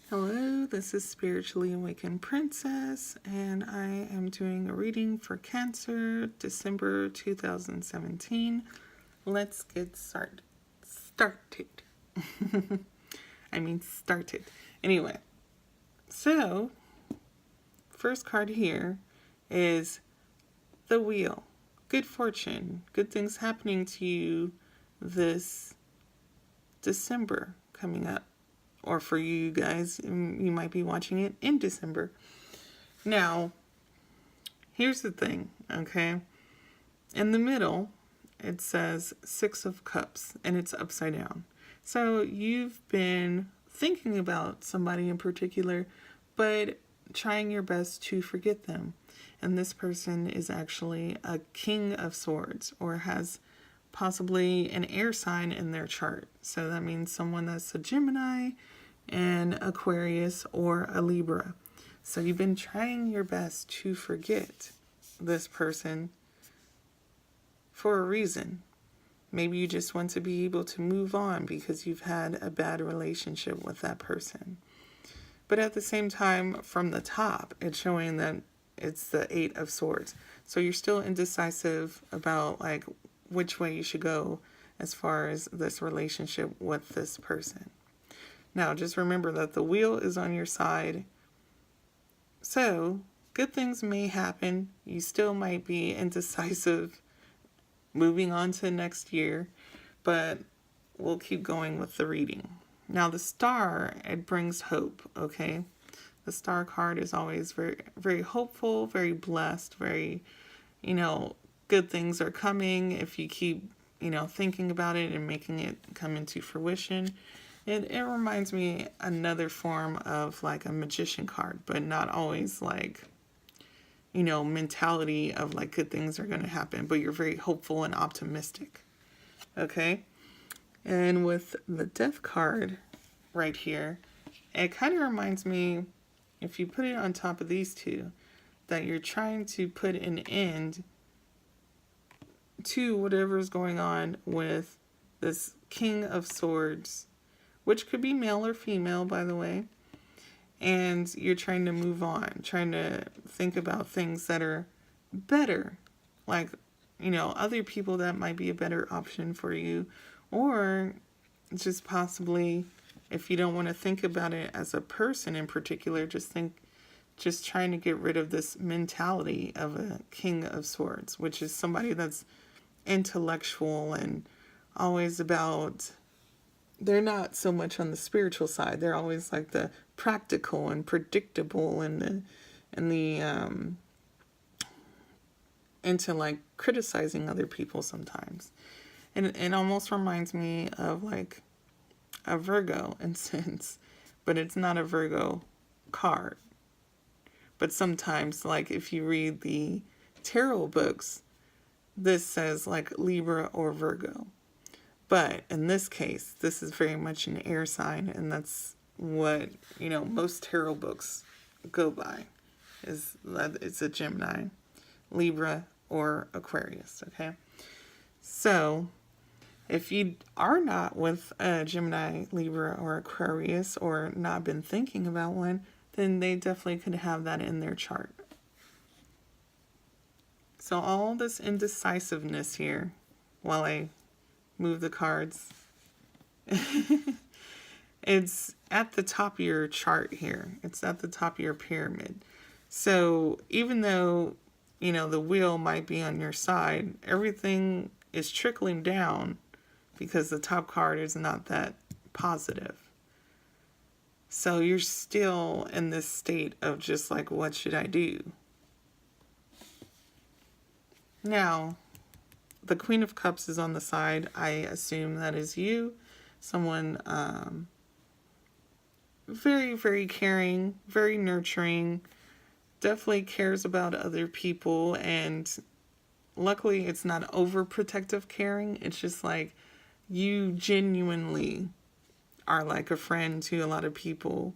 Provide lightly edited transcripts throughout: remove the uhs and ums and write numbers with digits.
Hello, this is Spiritually Awakened Princess, and I am doing a reading for Cancer, December 2017. Let's get started. Started. Anyway, so first card here is the Wheel. Good fortune, good things happening to you this December coming up. Or for you guys, you might be watching it in December. Now, here's the thing, okay? In the middle, it says Six of Cups, and it's upside down. So you've been thinking about somebody in particular, but trying your best to forget them. And this person is actually a King of Swords, or has possibly an air sign in their chart. So that means someone that's a Gemini, an Aquarius, or a Libra. So you've been trying your best to forget this person for a reason. Maybe you just want to be able to move on because you've had a bad relationship with that person. But at the same time, from the top, it's showing that it's the Eight of Swords. So you're still indecisive about like which way you should go as far as this relationship with this person. Now, just remember that the wheel is on your side. So, good things may happen. You still might be indecisive moving on to next year, but we'll keep going with the reading. Now, the star, it brings hope, okay? The star card is always very, very hopeful, very blessed, very, good things are coming if you keep, thinking about it and making it come into fruition. It reminds me another form of like a magician card, but not always like, mentality of like good things are going to happen, but you're very hopeful and optimistic. Okay? And with the death card right here, it kind of reminds me, if you put it on top of these two, that you're trying to put an end to whatever's going on with this King of Swords, which could be male or female, by the way. And you're trying to move on, trying to think about things that are better. Like, other people that might be a better option for you. Or just possibly, if you don't want to think about it as a person in particular, just trying to get rid of this mentality of a King of Swords, which is somebody that's intellectual and always about, they're not so much on the spiritual side. They're always like the practical and predictable and the into like criticizing other people sometimes. And it almost reminds me of like a Virgo in sense, but it's not a Virgo card. But sometimes, like if you read the tarot books, this says like Libra or Virgo. But in this case, this is very much an air sign, and that's what, most tarot books go by, is that it's a Gemini, Libra, or Aquarius, okay? So, if you are not with a Gemini, Libra, or Aquarius, or not been thinking about one, then they definitely could have that in their chart. So all this indecisiveness here, while I move the cards, it's at the top of your chart here. It's at the top of your pyramid. So even though, the wheel might be on your side, everything is trickling down because the top card is not that positive. So you're still in this state of just like, what should I do? Now, the Queen of Cups is on the side. I assume that is you. Someone very, very caring, very nurturing, definitely cares about other people. And luckily, it's not overprotective caring. It's just like you genuinely are like a friend to a lot of people,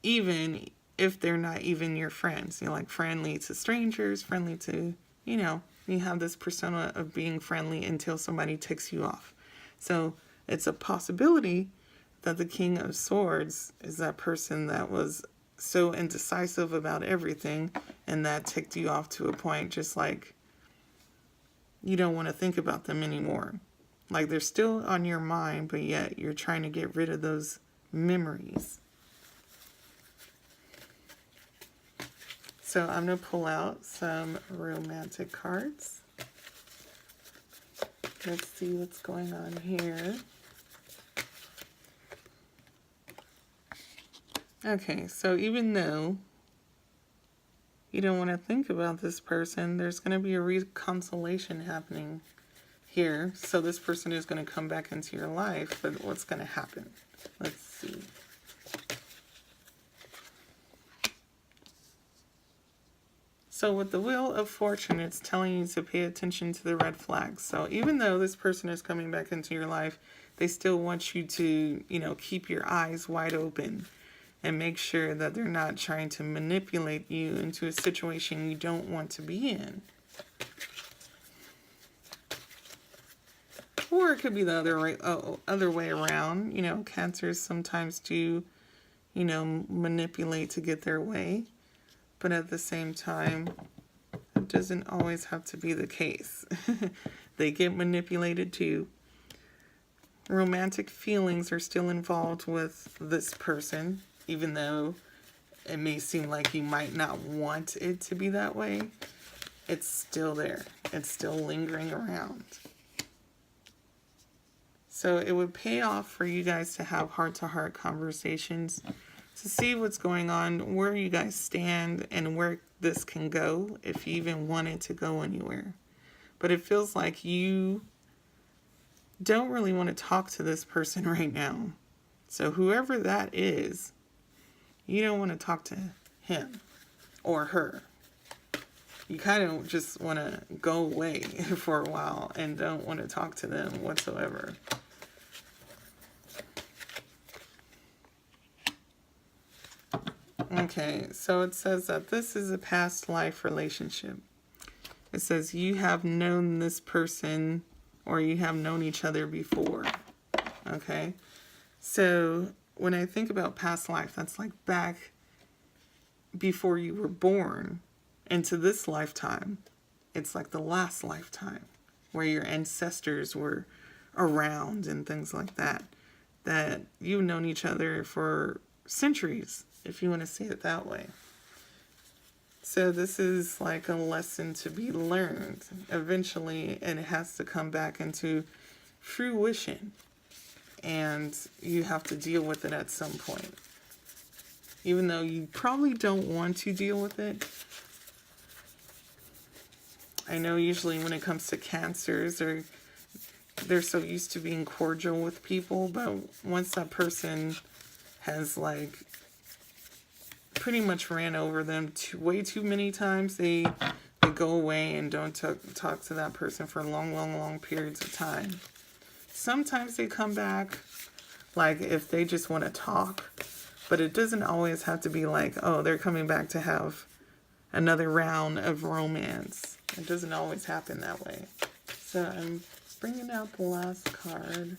even if they're not even your friends. You're like friendly to strangers, friendly to, you have this persona of being friendly until somebody ticks you off. So it's a possibility that the King of Swords is that person that was so indecisive about everything, and that ticked you off to a point just like you don't want to think about them anymore. Like they're still on your mind, but yet you're trying to get rid of those memories. So I'm going to pull out some romantic cards. Let's see what's going on here. Okay, so even though you don't want to think about this person, there's going to be a reconciliation happening here. So this person is going to come back into your life, but what's going to happen? Let's see. So with the Wheel of Fortune, it's telling you to pay attention to the red flags. So even though this person is coming back into your life, they still want you to, keep your eyes wide open and make sure that they're not trying to manipulate you into a situation you don't want to be in. Or it could be the other way around. Cancers sometimes do, manipulate to get their way. But at the same time, it doesn't always have to be the case. They get manipulated too. Romantic feelings are still involved with this person, even though it may seem like you might not want it to be that way. It's still there. It's still lingering around. So it would pay off for you guys to have heart-to-heart conversations to see what's going on, where you guys stand, and where this can go, if you even want it to go anywhere. But it feels like you don't really want to talk to this person right now. So whoever that is, you don't want to talk to him or her. You kind of just want to go away for a while and don't want to talk to them whatsoever. Okay, so it says that this is a past life relationship. It says you have known this person or you have known each other before. Okay, so when I think about past life, that's like back before you were born into this lifetime. It's like the last lifetime where your ancestors were around and things like that. That you've known each other for centuries, if you want to say it that way. So this is like a lesson to be learned eventually, and it has to come back into fruition. And you have to deal with it at some point. Even though you probably don't want to deal with it. I know usually when it comes to cancers, they're so used to being cordial with people, but once that person has pretty much ran over them way too many times, they go away and don't talk to that person for long periods of time. Sometimes they come back, if they just want to talk, but it doesn't always have to be they're coming back to have another round of romance. It doesn't always happen that way. So I'm bringing out the last card.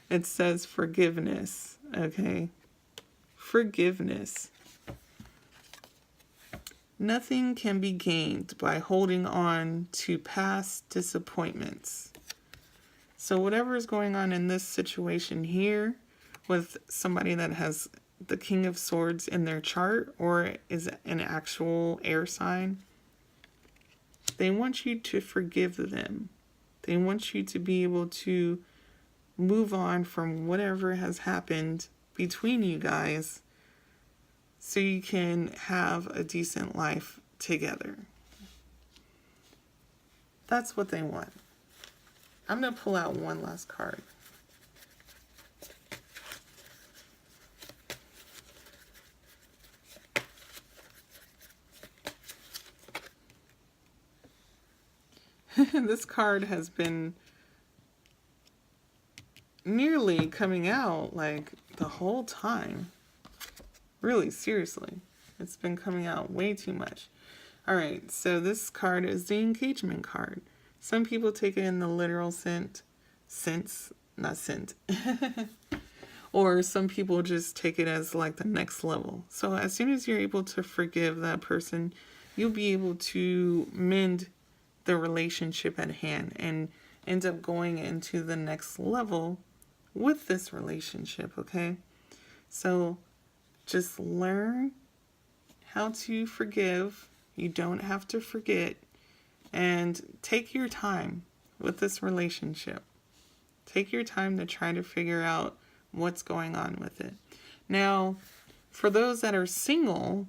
It says forgiveness, okay? Forgiveness. Nothing can be gained by holding on to past disappointments. So whatever is going on in this situation here with somebody that has the King of Swords in their chart or is an actual air sign, they want you to forgive them. They want you to be able to move on from whatever has happened between you guys so you can have a decent life together. That's what they want. I'm going to pull out one last card. This card has been nearly coming out the whole time. Really, seriously. It's been coming out way too much. Alright, so this card is the engagement card. Some people take it in the literal not scent. Or some people just take it as like the next level. So as soon as you're able to forgive that person, you'll be able to mend the relationship at hand and end up going into the next level with this relationship, okay? So just learn how to forgive. You don't have to forget. And take your time with this relationship. Take your time to try to figure out what's going on with it. Now, for those that are single,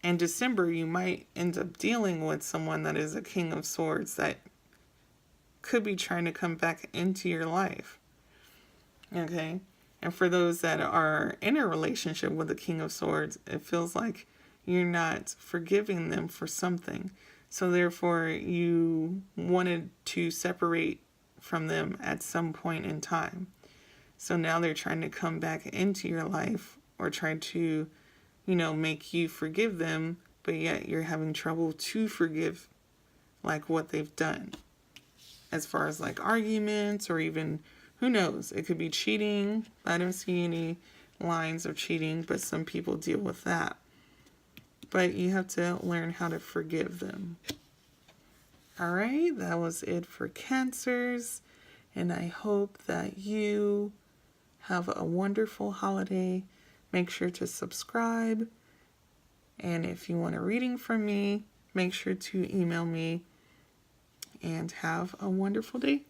in December, you might end up dealing with someone that is a King of Swords that could be trying to come back into your life. Okay? And for those that are in a relationship with the King of Swords, it feels like you're not forgiving them for something. So therefore, you wanted to separate from them at some point in time. So now they're trying to come back into your life or try to, make you forgive them, but yet you're having trouble to forgive like what they've done. As far as like arguments or even, who knows, it could be cheating. I don't see any lines of cheating, but some people deal with that. But you have to learn how to forgive them. All right, that was it for Cancers. And I hope that you have a wonderful holiday. Make sure to subscribe. And if you want a reading from me, make sure to email me. And have a wonderful day.